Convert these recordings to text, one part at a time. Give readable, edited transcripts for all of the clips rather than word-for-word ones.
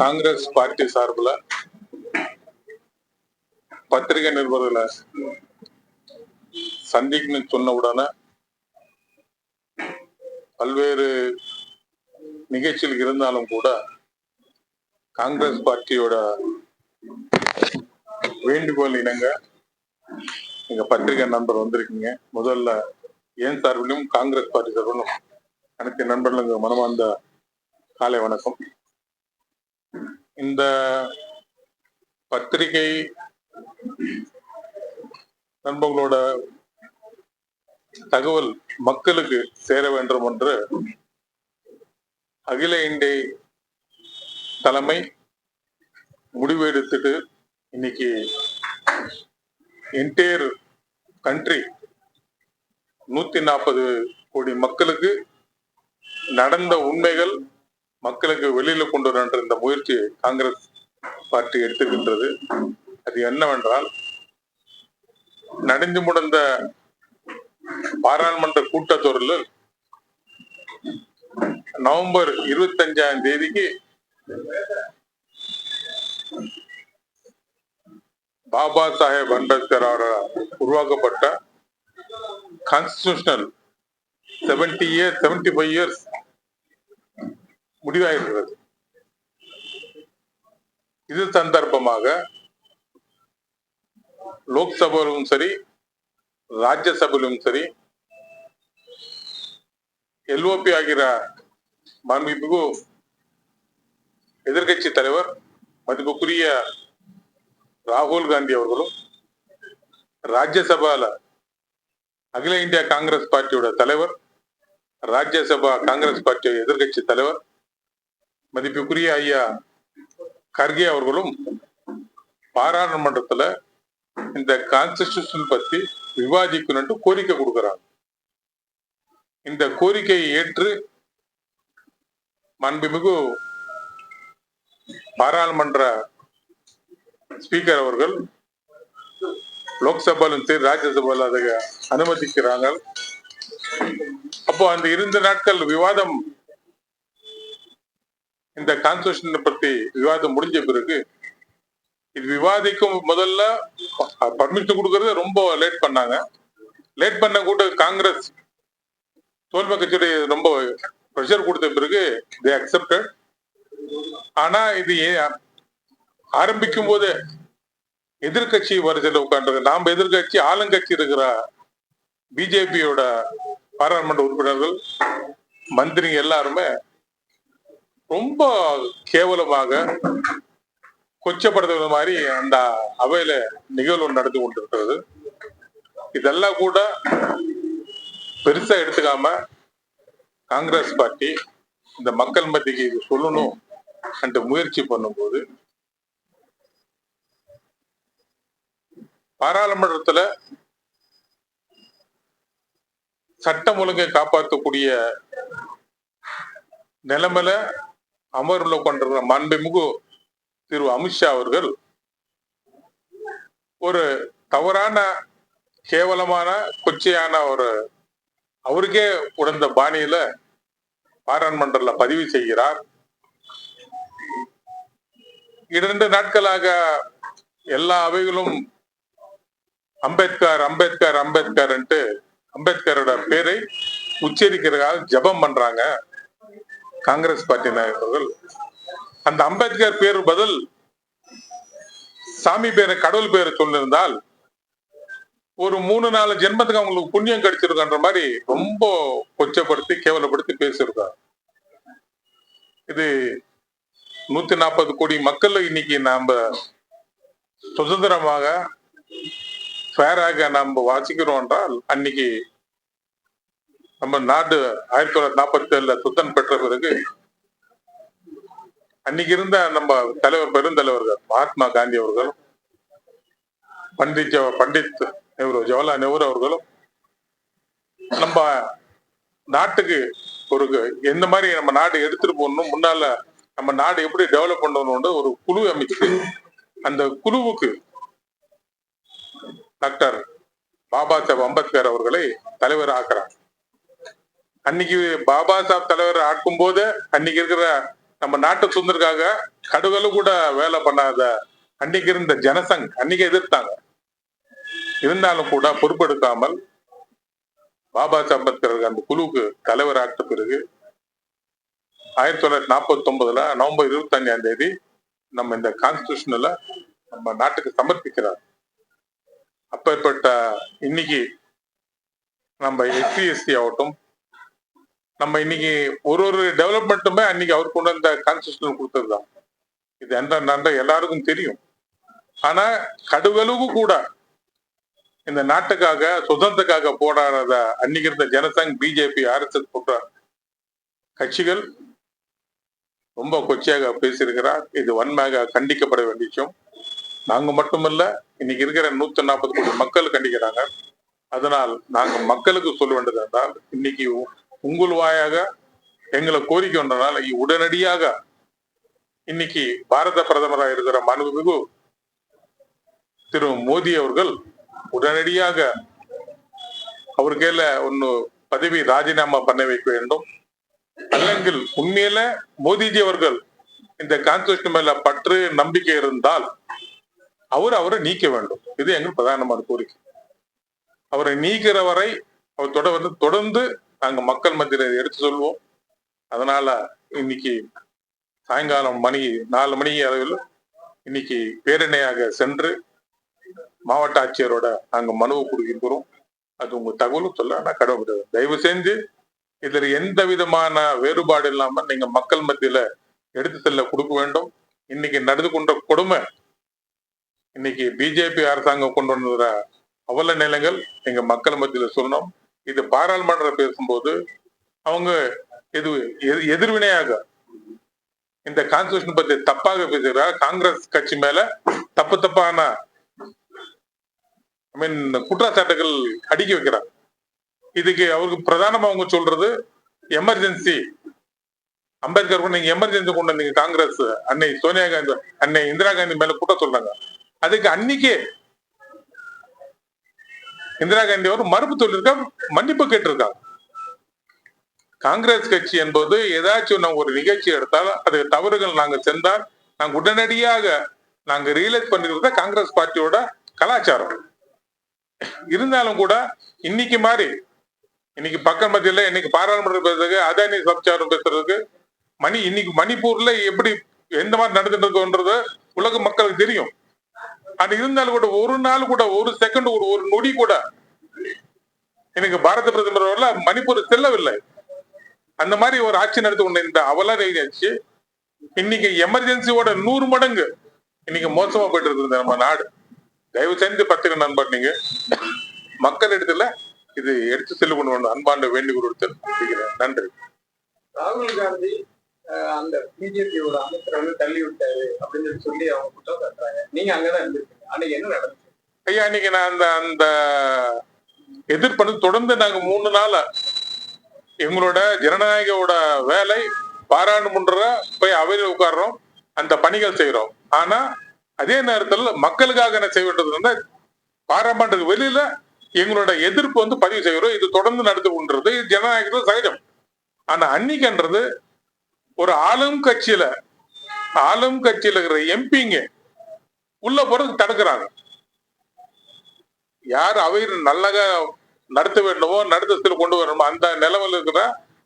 Congress party சார்பில் பத்திரிகை நிருபர்களை சந்திக்கணும்னு சொன்ன உடனே பல்வேறு நிகழ்ச்சிகள் இருந்தாலும் கூட காங்கிரஸ் பார்ட்டியோட வேண்டுகோள் இணங்க எங்க பத்திரிகை நண்பர் வந்திருக்கீங்க. முதல்ல ஏன் சார்பிலும் காங்கிரஸ் பார்ட்டி சார்பிலும் அனைத்து நண்பர்களுக்கு மனமார்ந்த காலை வணக்கம். இந்த பத்திரிகை நண்பர்களோட தகவல் மக்களுக்கு சேர வேண்டும் என்று அகில இந்திய தலைமை முடிவு எடுத்துட்டு இன்னைக்கு என்டையர் கண்ட்ரி 140 கோடி மக்களுக்கு நடந்த உண்மைகள் மக்களுக்கு வெளியில கொண்டு வர இந்த முயற்சி காங்கிரஸ் பார்ட்டி எடுத்துக்கின்றது. அது என்னவென்றால், நடந்து முடிந்த பாராளுமன்ற கூட்டத்தொடரில் நவம்பர் 25ஆம் தேதிக்கு பாபா சாஹேப் அம்பேத்கரால் உருவாக்கப்பட்ட கான்ஸ்டிடியூஷனல் 75 இயர்ஸ் முடிவாயிருக்கிறது. இது சந்தர்ப்பமாக லோக்சபாவிலும் சரி ராஜ்யசபையிலும் சரி எல்ஓபி ஆகிற மாண்புமிகு எதிர்கட்சி தலைவர் மதிப்புக்குரிய ராகுல் காந்தி அவர்களும், ராஜ்யசபால அகில இந்திய காங்கிரஸ் பார்ட்டியோட தலைவர், ராஜ்யசபா காங்கிரஸ் பார்ட்டியோட எதிர்கட்சி தலைவர் மதிப்புக்குரிய ஐயா கர்கே அவர்களும் பாராளுமன்றத்துல இந்த கான்ஸ்டிடியூஷன் பத்தி விவாதிக்கணும்னு கோரிக்கை கொடுக்கிறாங்க. இந்த கோரிக்கையை ஏற்று மாண்புமிகு பாராளுமன்ற ஸ்பீக்கர் அவர்கள் லோக்சபாலும் சரி ராஜ்யசபால அதை அனுமதிக்கிறாங்க. அப்போ அந்த 2 நாட்கள் விவாதம், இந்த கான்ஸ்டிடியூஷன் பத்தி விவாதம் முடிஞ்ச பிறகு இது விவாதிக்கும் முதல்ல பர்மிஷன் கொடுக்கறது ரொம்ப லேட் பண்ணாங்க. லேட் பண்ண கூட காங்கிரஸ் தோல்மை கட்சியுடைய ரொம்ப ப்ரெஷர் கொடுத்த பிறகு தே அக்செப்டட். ஆனா இது ஆரம்பிக்கும் போது எதிர்கட்சி வரிசையில் உட்கார்ந்து, நாம எதிர்கட்சி ஆளுங்கட்சி இருக்கிற பிஜேபியோட பாராளுமன்ற உறுப்பினர்கள் மந்திரிங்க எல்லாருமே ரொம்ப கேவலமாக கொச்சப்படுத்துற மாதிரி அந்த அவையில நிகழ்வு நடந்து கொண்டிருக்கிறது. இதெல்லாம் கூட பெருசா எடுத்துக்காம காங்கிரஸ் பார்ட்டி இந்த மக்கள் மத்திக்கு இது சொல்லணும் என்ற முயற்சி பண்ணும்போது பாராளுமன்றத்துல சட்டம் ஒழுங்கை காப்பாற்றக்கூடிய நிலைமையில அமர்வுல கொண்டிருக்கிற மாண்புமிகு திரு அமித்ஷா அவர்கள் ஒரு தவறான கேவலமான கொச்சையான ஒரு அவருக்கே உணர்ந்த பாணியில பாராளுமன்றத்துல பதிவு செய்கிறார். 2 நாட்களாக எல்லா அவைகளும் அம்பேத்கர் அம்பேத்கர் அம்பேத்கர் அம்பேத்கரோட பேரை உச்சரிக்கிறதுக்காக ஜபம் பண்றாங்க காங்கிரஸ் பார்ட்டி நாயகர்கள். அந்த அம்பேத்கர் பேர் பதில் சாமி பேரை, கடவுள் பேரை சொல்லியிருந்தால் ஒரு 3-4 ஜென்மத்துக்கு அவங்களுக்கு புண்ணியம் கிடைச்சிருக்கின்ற மாதிரி ரொம்ப கொச்சப்படுத்தி கேவலப்படுத்தி பேசியிருக்காங்க. இது 140 கோடி மக்கள் இன்னைக்கு நாம சுதந்திரமாக ஃபேராக நம்ம வாசிக்கிறோம் என்றால், அன்னைக்கு நம்ம நாடு 1947 சுதந்திரம் பெற்ற பிறகு அன்னைக்கு இருந்த நம்ம தலைவர், பெருந்தலைவர்கள் மகாத்மா காந்தி அவர்களும், பண்டித் நேரு, ஜவஹர்லால் நேரு அவர்களும் நம்ம நாட்டுக்கு ஒரு எந்த மாதிரி நம்ம நாடு எடுத்துட்டு போகணும், முன்னால நம்ம நாடு எப்படி டெவலப் பண்ணணும்னு ஒரு குழு அமைச்சு அந்த குழுவுக்கு டாக்டர் பாபா சாஹேப் அம்பேத்கர் அவர்களை தலைவர் ஆக்குறாங்க. அன்னைக்கு பாபா சாஹிப் தலைவர் ஆட்கும் போது அன்னைக்கு இருக்கிற நம்ம நாட்டு சுதந்திரக்காக கடுகளவு கூட வேலை பண்ணாத அன்னைக்கு இருந்த ஜனசங் அன்னைக்கு எதிர்த்தாங்க. இருந்தாலும் கூட பொறுப்பெடுக்காமல் பாபா சாஹிப் அம்பேத்கர் அந்த குழுவுக்கு தலைவர் ஆட்ட பிறகு 1949 நவம்பர் 25ஆம் தேதி நம்ம இந்த கான்ஸ்டிடியூஷன்ல நம்ம நாட்டுக்கு சமர்ப்பிக்கிறார். அப்பேற்பட்ட இன்னைக்கு நம்ம எஸ்சி ஆகட்டும், நம்ம இன்னைக்கு ஒரு டெவலப்மெண்ட்டுமே அன்னைக்கு அவர் கொண்டு வந்த கான்ஸ்டிடியூஷன் கொடுத்ததுதான். இது எந்த எல்லாருக்கும் தெரியும். ஆனா கடுகளவு கூட இந்த நாட்டுக்காக சுதந்திரத்துக்காக போராடாத அன்னைக்கு இருந்த ஜனசங், பிஜேபி, RSS போன்ற கட்சிகள் ரொம்ப கொச்சையாக பேசியிருக்கிறார். இது வன்மையாக கண்டிக்கப்பட வேண்டிய விஷயம். நாங்க மட்டுமல்ல, இன்னைக்கு இருக்கிற 140 கோடி மக்கள் கண்டிக்கிறாங்க. அதனால் நாங்க மக்களுக்கு சொல்ல வேண்டியது என்றால், இன்னைக்கு உங்கள் வாயாக எங்களை கோரிக்கை ஒன்றனால் உடனடியாக இன்னைக்கு பாரத பிரதமராக இருக்கிற மாண்புமிகு திரு மோடி அவர்கள் உடனடியாக அவர் கையில ஒன்னு பதவி ராஜினாமா பண்ண வைக்க வேண்டும். அல்லங்கில் உண்மையில மோடிஜி அவர்கள் இந்த கான்ஸ்டிடியூஷன் மேல பற்று நம்பிக்கை இருந்தால் அவரை நீக்க வேண்டும். இது எங்கள் பிரதானமான கோரிக்கை. அவரை நீக்கிற வரை அவர் தொடர்ந்து நாங்க மக்கள் மத்தியில் எடுத்து சொல்வோம். அதனால இன்னைக்கு சாயங்காலம் 4 மணி அளவில் இன்னைக்கு பேரணியாக சென்று மாவட்ட ஆட்சியரோட நாங்க மனுவை கொடுக்கின்றோம். அது உங்க தகவலும் சொல்ல நான் கடவுள் தயவு செஞ்சு இதுல எந்த விதமான வேறுபாடு இல்லாம நீங்க மக்கள் மத்தியில எடுத்து செல்ல கொடுக்க வேண்டும். இன்னைக்கு நடந்து கொண்ட கொடுமை, இன்னைக்கு பிஜேபி அரசாங்கம் கொண்டு வந்த அவல நிலைகள் எங்க மக்கள் மத்தியில சொன்னோம். இது பாராளுமன்றம் பேசும்போது அவங்க இது எதிர்வினையாக இந்த கான்ஸ்டிடியூஷன் பத்தி தப்பாக பேசுகிறார். காங்கிரஸ் கட்சி மேல தப்பான குற்றச்சாட்டுகள் அடிக்க வைக்கிறாங்க. இதுக்கு அவருக்கு பிரதானமா அவங்க சொல்றது எமர்ஜென்சி. அம்பேத்கர் நீங்க எமர்ஜென்சி கொண்டு வந்தீங்க காங்கிரஸ், அன்னை சோனியா காந்தி, அன்னை இந்திரா காந்தி மேல குற்றம் சொல்றாங்க. அதுக்கு அன்னைக்கே இந்திரா காந்தி அவர் மறுப்பு சொல்லியிருக்கா, மன்னிப்பு கேட்டிருக்காங்க. காங்கிரஸ் கட்சி என்பது ஏதாச்சும் நாங்க ஒரு நிகழ்ச்சி எடுத்தால் அது தவறுகள் நாங்க சென்றால் நாங்க உடனடியாக நாங்க ரியலைஸ் பண்ணிக்கிறத காங்கிரஸ் பார்ட்டியோட கலாச்சாரம். இருந்தாலும் கூட இன்னைக்கு மாதிரி இன்னைக்கு பக்கம் மத்தியில இன்னைக்கு பாராளுமன்றம் பேசுறதுக்கு, அதானி சம்சாரம் பேசுறதுக்கு, இன்னைக்கு மணிப்பூர்ல எப்படி எந்த மாதிரி நடந்துட்டு இருக்கோன்றது உலக மக்களுக்கு தெரியும். அது இருந்தாலும் கூட ஒரு நாள் கூட ஒரு செகண்ட் ஒரு நொடி கூட எனக்கு பாரத பிரதமர் மணிப்பூர் செல்லவில்லை. அந்த மாதிரி ஒரு ஆட்சி நடத்தி கொண்டு இந்த அவல ஆட்சி இன்னைக்கு எமர்ஜென்சியோட 100 மடங்கு இன்னைக்கு மோசமா போயிட்டு இருக்குது நம்ம நாடு. தயவு செஞ்சு பத்திரிகை நண்பர் நீங்க மக்கள் இடத்துல இது எடுத்து செல்ல கொண்டு அன்பாண்ட வேண்டுகோள் கொடுத்து நன்றி. ராகுல் காந்தி அந்த பிஜேபியோட அமைச்சரை தள்ளி விட்டாரு அப்படின்னு சொல்லி அவங்க குற்றம் சாட்டுறாங்க. நீங்க அங்கதான் இருந்திருக்கீங்க. அன்னைக்கு என்ன நடந்துச்சு? ஐயா, அன்னைக்கு நான் அந்த எதிர்ப்பு தொடர்ந்து நாங்க 3 நாள் எங்களோட ஜனநாயகோட வேலை பாராளுமன்ற போய் அவையில் உட்கார்றோம், அந்த பணிகள் செய்யறோம். ஆனா அதே நேரத்தில் மக்களுக்காக என்ன செய்ய வேண்டியது பாராளுமன்றத்துக்கு வெளியில எங்களோட எதிர்ப்பு பதிவு செய்யறோம். இது தொடர்ந்து நடந்து கொண்டிருது. இது ஜனநாயகத்தில் சகஜம். ஆனா அன்னைக்குன்றது ஒரு ஆளும் கட்சியில இருக்கிற எம்பிங்க உள்ள போறதுக்கு தடுக்கிறாங்க. யார் அவையில் நல்லக நடத்த வேண்டுமோ நடத்தத்தில் கொண்டு வரணுமோ அந்த நிலவில் இருக்கிற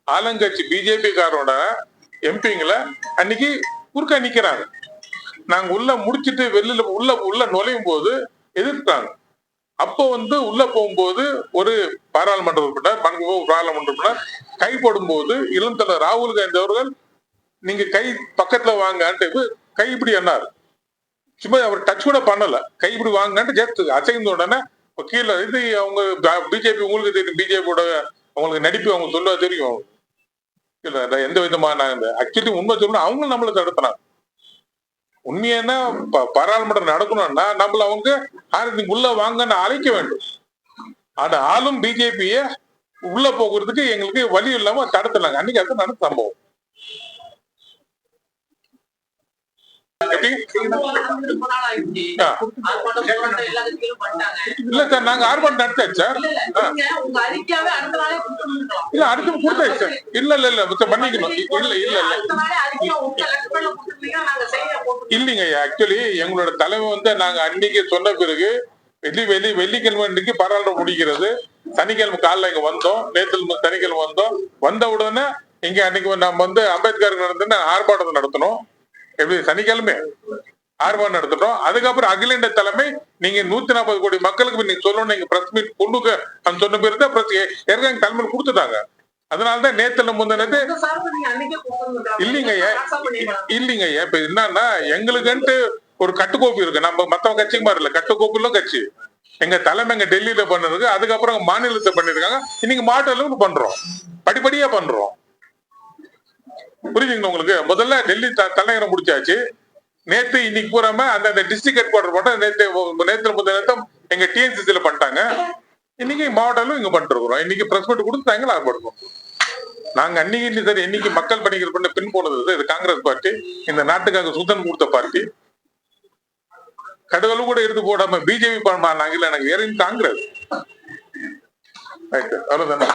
ஆளுங்கட்சி பிஜேபி காரோட எம்பிங்களை அன்னைக்கு குறுக்க நிக்கிறாங்க. நாங்க உள்ள முடிச்சுட்டு வெளியில உள்ள நுழையும் போது எதிர்த்தாங்க. அப்போ உள்ள போகும்போது ஒரு பாராளுமன்ற உறுப்பினர் பாராளுமன்ற உறுப்பினர் கை போடும்போது இளம் தலைவர் ராகுல் காந்தி அவர்கள் நீங்க கை பக்கத்துல வாங்கன்ட்டு கை இப்படி என்னாரு. சும்மா அவர் டச் கூட பண்ணல, கை இப்படி வாங்கன்ட்டு ஜஸ்ட் அசைந்த உடனே கீழே இது அவங்க பிஜேபி உங்களுக்கு தெரியும், பிஜேபியோட அவங்களுக்கு நடிப்பு அவங்க சொல்ல தெரியும். எந்த விதமான ஆக்சுவலி உண்மை சொல்லணும் அவங்க நம்மளை தடுத்தினாங்க. உண்மையான பாராளுமன்றம் நடக்கணும்னா நம்மள அவங்க உள்ள வாங்கன்னு அழைக்க வேண்டும். ஆனா ஆளும் பிஜேபிய உள்ள போகிறதுக்கு எங்களுக்கு வழி இல்லாம தடுத்துனாங்க. அன்னைக்கு அது நடந்த சம்பவம். எப்படி ரொம்ப நாள் ஆயிடுச்சு. ஆ. ஆர்ப்பாட்டம் போராட்டம் எல்லா கட்சிகளும் பண்ணிட்டாங்க. இல்ல சார் நாங்க ஆர்ப்பாட்டம் நடத்தாச்சு சார். இல்ல, இல்ல, நீங்க உங்க அறிக்கையாவே அடுத்த நாளே கொடுத்துருந்துருக்கலாம். இல்ல அடுத்து கொடுத்தாச்சு சார். இல்ல இல்ல இல்ல மிஸ்டர் மன்னிக்கணும். இல்ல இல்ல இல்ல அடுத்த நாளே அறிக்கையை உங்க லெட்டர்ல கொடுத்துருந்தீங்கன்னா நாங்க செய்ய போட்டு இல்லைங்க ஆக்சுவலி எங்களோட தலைவர் வந்து நாங்க அன்னைக்கு சொன்ன பிறகு வெள்ளிக்கிழமை அன்னைக்கு பாராளுமன்றம் முடிக்கிறது. சனிக்கிழமை காலைல இங்க வந்தோம். நேற்று சனிக்கிழமை வந்தோம். வந்த உடனே இங்க அன்னைக்கு நம்ம வந்து அம்பேத்கருக்கு நடந்த ஆர்ப்பாட்டத்தை நடத்தணும். எப்படி சனிக்கிழமை ஆர்ப்பாட்டம் நடத்திட்டோம். அதுக்கப்புறம் அகில இந்திய தலைமை நீங்க 140 கோடி மக்களுக்கு நீங்க சொல்லணும், நீங்க பிரஸ் மீட் கொண்டுக்க சொன்ன பிறகு தான் பிரஸ் ஏற்கனவே தலைமையில் கொடுத்துட்டாங்க. அதனாலதான் நேத்துல முந்தினது இந்த சார்பு நீங்க அன்னைக்கே கொடுத்துருந்துருக்கலாம். இல்லைங்க வாட்ஸ்அப் பண்ணிருக்கலாம். இல்லைங்க இப்ப என்னன்னா எங்களுக்குன்ட்டு ஒரு கட்டுக்கோப்பு இருக்கு. நம்ம மத்தவங்க கட்சிக்கு மாதிரி இல்ல, கட்டுக்கோப்புல கட்சி எங்க தலைமை எங்க டெல்லியில பண்ணதுக்கு, அதுக்கப்புறம் மாநிலத்தை பண்ணிருக்காங்க. இன்னைக்கு மாநிலம் பண்றோம், படிப்படியா பண்றோம். புரியுதுங்களா உங்களுக்கு? முதல்ல டெல்லி தலைநகரம் முடிச்சாச்சு. நேத்து இன்னைக்கு பூராம அந்த டிஸ்ட்ரிக்ட் ஹெட் குவார்டர் போட்டோம். நேத்து முதல் எங்க டிஎன்சிசில பண்ணிட்டாங்க. இன்னைக்கு மாவட்டம் இங்க பண்ணிட்டு இருக்கிறோம். இன்னைக்கு பிரஸ் மீட் கொடுத்து தாங்க ஆர்ப்பாடுறோம். நாங்க அன்னைக்கு சரி இன்னைக்கு மக்கள் பணிகள் பண்ண பின் போனது இது காங்கிரஸ் பார்ட்டி, இந்த நாட்டுக்காக சுத்தம் கொடுத்த பார்ட்டி. கடவுளும் கூட எடுத்து போடாம பிஜேபி பண்ணாங்க. எனக்கு வேற காங்கிரஸ் அவ்வளவுதானே.